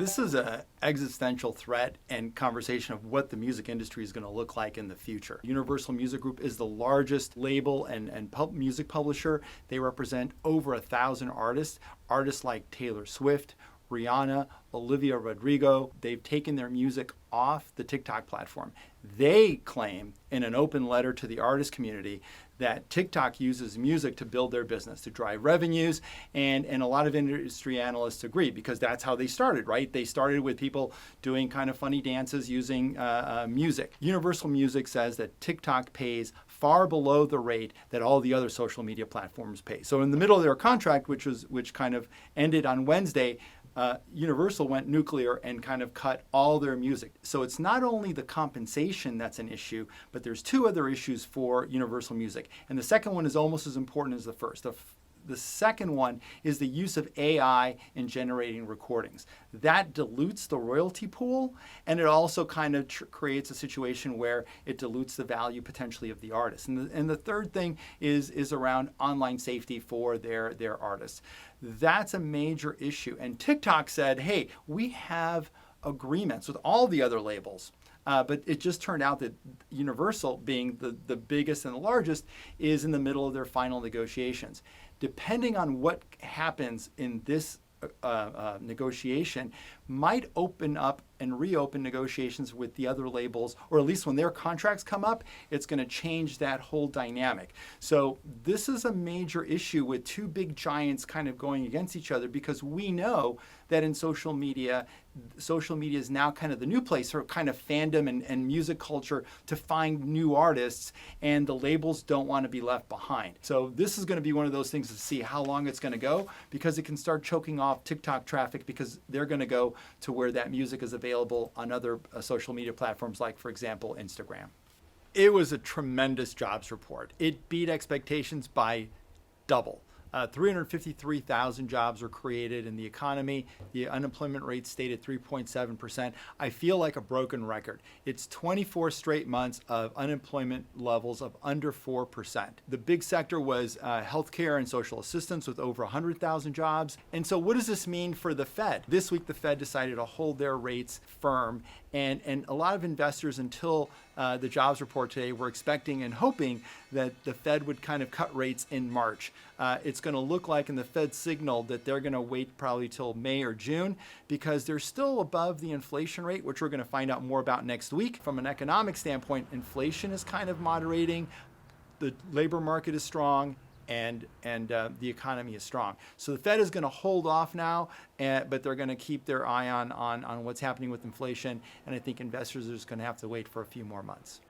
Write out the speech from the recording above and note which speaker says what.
Speaker 1: This is an existential threat and conversation of what the music industry is going to look like in the future. Universal Music Group is the largest label and music publisher. They represent over 1,000 artists, artists like Taylor Swift, Rihanna, Olivia Rodrigo. They've taken their music off the TikTok platform. They claim in an open letter to the artist community that TikTok uses music to build their business, to drive revenues, and a lot of industry analysts agree because that's how they started, right? They started with people doing kind of funny dances using music. Universal Music says that TikTok pays far below the rate that all the other social media platforms pay. So in the middle of their contract, which kind of ended on Wednesday, Universal went nuclear and kind of cut all their music. So it's not only the compensation that's an issue, but there's two other issues for Universal Music. And the second one is almost as important as the first. The second one is the use of AI in generating recordings. That dilutes the royalty pool, and it also kind of creates a situation where it dilutes the value potentially of the artist. And the third thing is around online safety for their artists. That's a major issue. And TikTok said, hey, we have agreements with all the other labels. But it just turned out that Universal, being the biggest and the largest, is in the middle of their final negotiations. Depending on what happens in this negotiation, might open up and reopen negotiations with the other labels, or at least when their contracts come up, it's going to change that whole dynamic. So this is a major issue with two big giants kind of going against each other, because we know that in social media is now kind of the new place for kind of fandom and music culture to find new artists, and the labels don't want to be left behind. So this is going to be one of those things to see how long it's going to go, because it can start choking off TikTok traffic, because they're going to go to where that music is available on other social media platforms, like, for example, Instagram. It was a tremendous jobs report. It beat expectations by double. 353,000 jobs were created in the economy. The unemployment rate stayed at 3.7%. I feel like a broken record. It's 24 straight months of unemployment levels of under 4%. The big sector was healthcare and social assistance, with over 100,000 jobs. And so what does this mean for the Fed? This week, the Fed decided to hold their rates firm. And a lot of investors, until the jobs report today, were expecting and hoping that the Fed would kind of cut rates in March. It's going to look like, and the Fed signaled that they're going to wait probably till May or June, because they're still above the inflation rate, which we're going to find out more about next week. From an economic standpoint, inflation is kind of moderating. The labor market is strong. And the economy is strong. So the Fed is going to hold off now, but they're going to keep their eye on what's happening with inflation. And I think investors are just going to have to wait for a few more months.